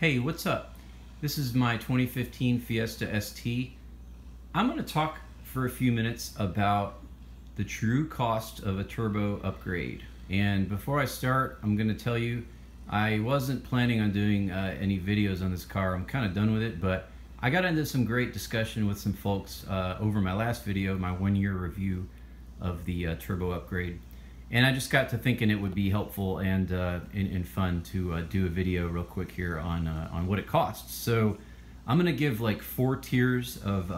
Hey, what's up? This is my 2015 Fiesta ST. I'm going to talk for a few minutes about the true cost of a turbo upgrade. And before I start, I'm going to tell you I wasn't planning on doing any videos on this car. I'm kind of done with it, but I got into some great discussion with some folks over my last video, my 1-year review of the turbo upgrade. And I just got to thinking it would be helpful and fun to do a video real quick here on what it costs. So I'm going to give like 4 tiers of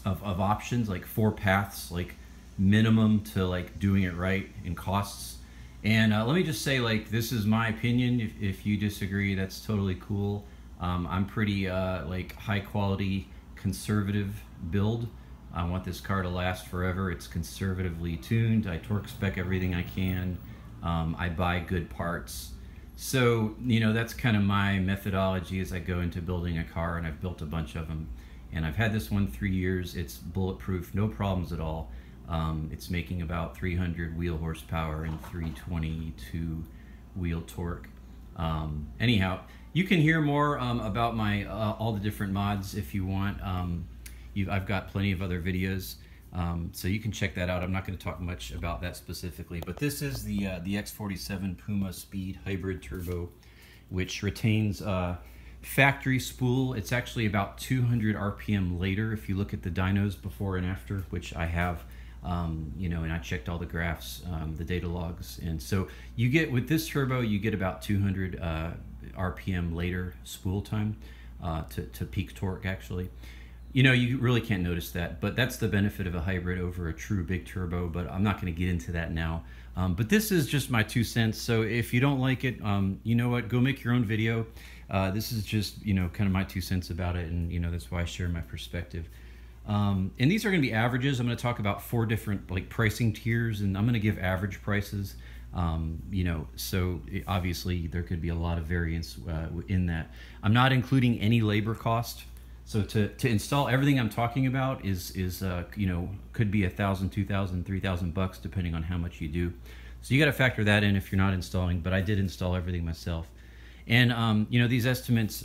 options, like 4 paths, like minimum to like doing it right in costs. And let me just say, like, this is my opinion. If you disagree, that's totally cool. I'm pretty like high quality conservative build. I want this car to last forever. It's conservatively tuned. I torque spec everything I can. I buy good parts. So, you know, that's kind of my methodology as I go into building a car, and I've built a bunch of them. And I've had this one 3 years. It's bulletproof, no problems at all. It's making about 300 wheel horsepower and 322 wheel torque. Anyhow, you can hear more about my all the different mods if you want. I've got plenty of other videos, so you can check that out. I'm not going to talk much about that specifically, but this is the X47 Puma Speed Hybrid Turbo, which retains factory spool. It's actually about 200 RPM later if you look at the dynos before and after, which I have, you know, and I checked all the graphs, the data logs, and so you get, with this turbo, you get about 200 RPM later spool time to peak torque, actually. You know, you really can't notice that, but that's the benefit of a hybrid over a true big turbo, but I'm not going to get into that now. But this is just my 2 cents, so if you don't like it, you know what, go make your own video. This is just, you know, kind of my 2 cents about it, and, you know, that's why I share my perspective. And these are going to be averages. I'm going to talk about 4 different, like, pricing tiers, and I'm going to give average prices. You know, so obviously there could be a lot of variance in that. I'm not including any labor cost. So to install everything I'm talking about is you know, could be $1,000, $2,000, $3,000 depending on how much you do. So you got to factor that in if you're not installing. But I did install everything myself. And you know, these estimates,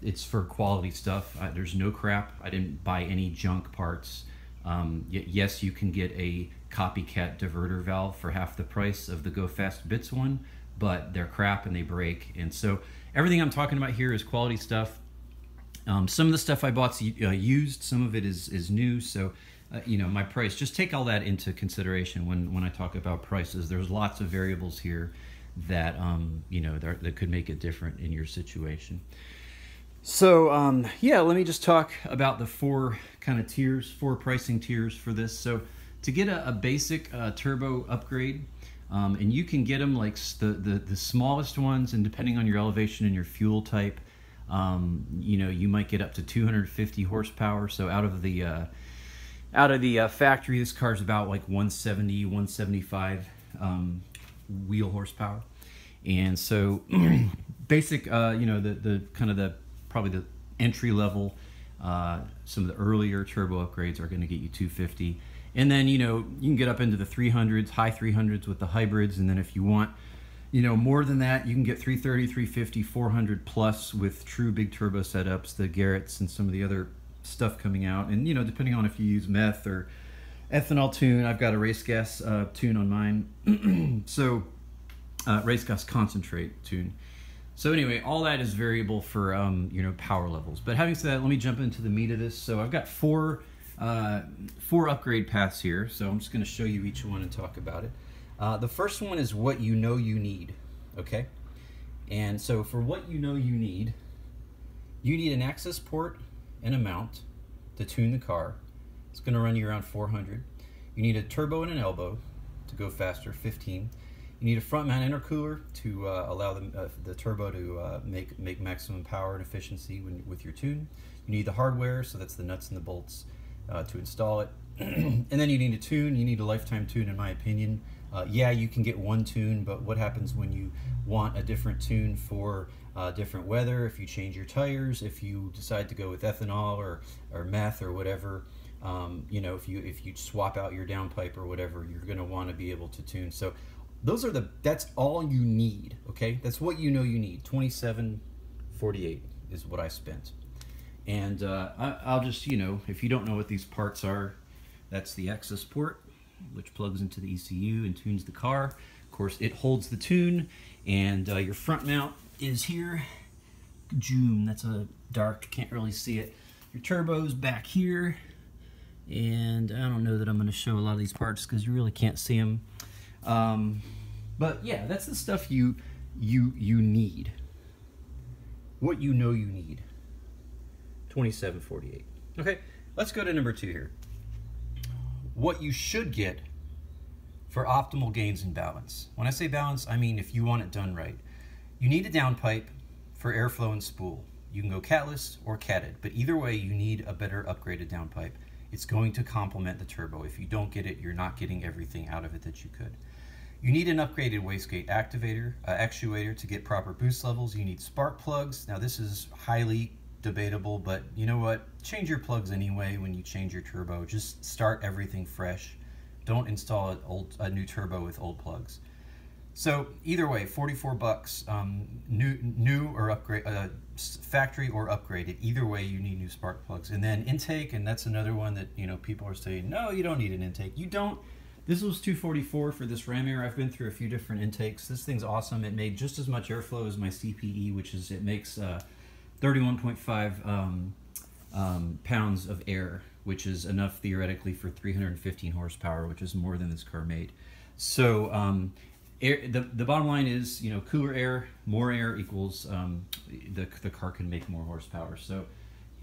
it's for quality stuff. There's no crap. I didn't buy any junk parts. Yes, you can get a copycat diverter valve for half the price of the Go Fast Bits one, but they're crap and they break. And so everything I'm talking about here is quality stuff. Some of the stuff I bought's used, some of it is new, so you know, my price, just take all that into consideration when I talk about prices. There's lots of variables here that you know, that could make it different in your situation. So yeah, let me just talk about the 4 kind of tiers, 4 pricing tiers for this. So to get a basic turbo upgrade, and you can get them like the smallest ones, and depending on your elevation and your fuel type, you know, you might get up to 250 horsepower. So out of the factory, this car's about like 170, 175 wheel horsepower. And so basic, you know, the kind of probably the entry level, some of the earlier turbo upgrades are going to get you 250. And then, you know, you can get up into the 300s, high 300s with the hybrids. And then if you want, you know, more than that, you can get 330, 350, 400 plus with true big turbo setups, the Garretts and some of the other stuff coming out. And, you know, depending on if you use meth or ethanol tune, I've got a race gas tune on mine. So race gas concentrate tune. So anyway, all that is variable for, you know, power levels. But having said that, let me jump into the meat of this. So I've got 4 upgrade paths here. So I'm just going to show you each one and talk about it. The first one is what you know you need, okay? And so for what you know you need an Accessport and a mount to tune the car. It's going to run you around 400. You need a turbo and an elbow to go faster, 15. You need a front mount intercooler to allow the turbo to make maximum power and efficiency with your tune. You need the hardware, so that's the nuts and the bolts to install it. And then you need a tune. You need a lifetime tune, in my opinion. Yeah, you can get one tune, but what happens when you want a different tune for different weather, if you change your tires, if you decide to go with ethanol or meth or whatever, you know, if you swap out your downpipe or whatever, you're going to want to be able to tune. So that's all you need, okay? That's what you know you need. 27 $27.48 is what I spent. And I'll just, you know, if you don't know what these parts are, that's the Accessport, which plugs into the ECU and tunes the car. Of course, it holds the tune, and your front mount is here. Zoom, that's a dark, can't really see it. Your turbo's back here, and I don't know that I'm going to show a lot of these parts because you really can't see them. But yeah, that's the stuff you need. What you know you need. $27.48. Okay, let's go to number 2 here. What you should get for optimal gains and balance. When I say balance, I mean if you want it done right. You need a downpipe for airflow and spool. You can go catless or catted, but either way you need a better upgraded downpipe. It's going to complement the turbo. If you don't get it, you're not getting everything out of it that you could. You need an upgraded wastegate actuator to get proper boost levels. You need spark plugs. Now this is highly debatable, but you know what? Change your plugs anyway when you change your turbo. Just start everything fresh. Don't install a new turbo with old plugs. So either way, 44 bucks, new or upgrade, factory or upgraded. Either way, you need new spark plugs. And then intake, and that's another one that, you know, people are saying, no, you don't need an intake. You don't. This was $244 for this ram air. I've been through a few different intakes. This thing's awesome. It made just as much airflow as my CPE, which is, it makes 31.5 pounds of air, which is enough theoretically for 315 horsepower, which is more than this car made. So the bottom line is, you know, cooler air, more air equals the car can make more horsepower. So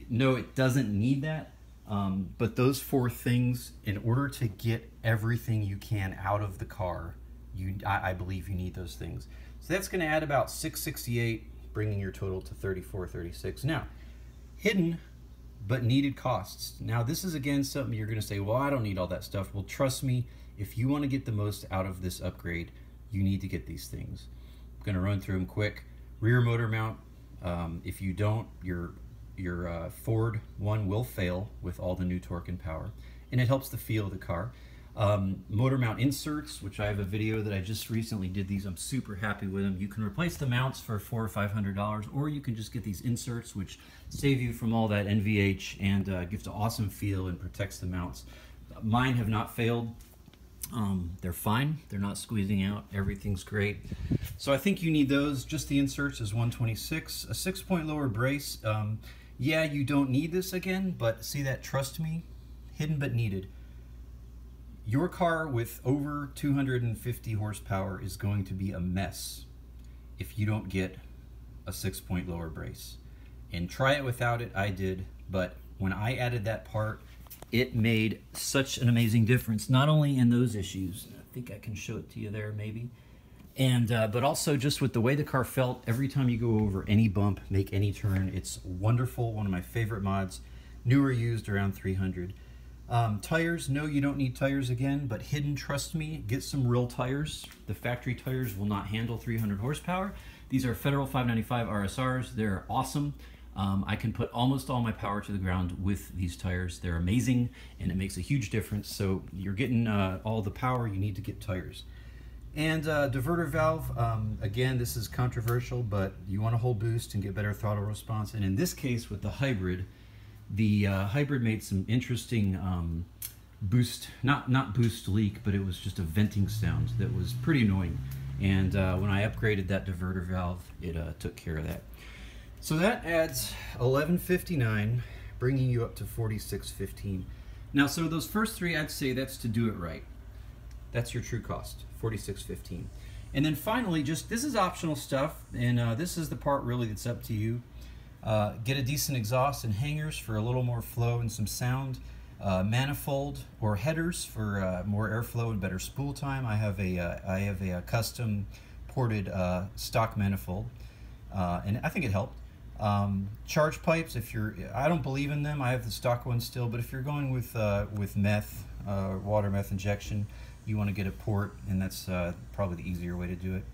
no, it doesn't need that. But those 4 things, in order to get everything you can out of the car, I believe you need those things. So that's going to add about $668, bringing your total to $34.36. Now, hidden but needed costs. Now, this is again something you're going to say, well, I don't need all that stuff. Well, trust me, if you want to get the most out of this upgrade, you need to get these things. I'm going to run through them quick. Rear motor mount. If you don't, your Ford one will fail with all the new torque and power, and it helps the feel of the car. Motor mount inserts, which I have a video that I just recently did these. I'm super happy with them. You can replace the mounts for $400 or $500, or you can just get these inserts, which save you from all that NVH and gives an awesome feel and protects the mounts. Mine have not failed. They're fine. They're not squeezing out. Everything's great. So I think you need those. Just the inserts is $126. A 6-point lower brace. Yeah, you don't need this again, but see that, trust me, hidden but needed. Your car with over 250 horsepower is going to be a mess if you don't get a 6-point lower brace. And try it without it, I did, but when I added that part, it made such an amazing difference, not only in those issues, I think I can show it to you there maybe, and but also just with the way the car felt every time you go over any bump, make any turn. It's wonderful, one of my favorite mods, new or used around 300. Tires, no, you don't need tires again, but hidden, trust me, get some real tires. The factory tires will not handle 300 horsepower. These are Federal 595 RSRs. They're awesome. I can put almost all my power to the ground with these tires. They're amazing, and it makes a huge difference. So you're getting all the power, you need to get tires. And diverter valve, again, this is controversial, but you want to hold boost and get better throttle response. And in this case, with the hybrid made some interesting boost, not boost leak, but it was just a venting sound that was pretty annoying. And when I upgraded that diverter valve, it took care of that. So that adds $11.59, bringing you up to $46.15. Now, so those first 3, I'd say that's to do it right. That's your true cost, $46.15. And then finally, just this is optional stuff, and this is the part really that's up to you. Get a decent exhaust and hangers for a little more flow and some sound. Manifold or headers for more airflow and better spool time. I have a custom ported stock manifold, and I think it helped. Charge pipes, I don't believe in them. I have the stock one still, but if you're going with meth, water meth injection, you want to get a port, and that's probably the easier way to do it.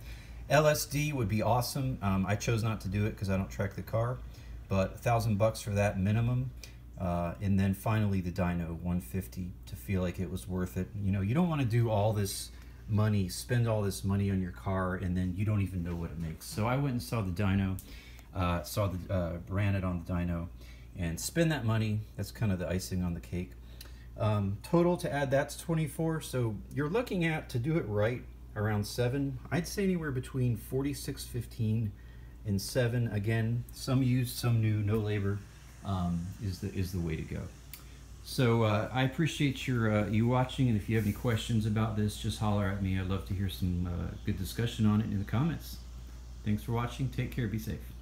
LSD would be awesome. I chose not to do it because I don't track the car, but $1,000 for that minimum. And then finally the dyno, $150, to feel like it was worth it. You know, you don't want to do all this money, spend all this money on your car, and then you don't even know what it makes. So I went and saw the dyno. saw the ran it on the dyno, and spend that money. That's kind of the icing on the cake. Total to add that's 24. So you're looking at, to do it right, around 7. I'd say anywhere between 46.15 and 7. Again, some used, some new, no labor is the way to go. So I appreciate you watching, and if you have any questions about this, just holler at me. I'd love to hear some good discussion on it in the comments. Thanks for watching. Take care. Be safe.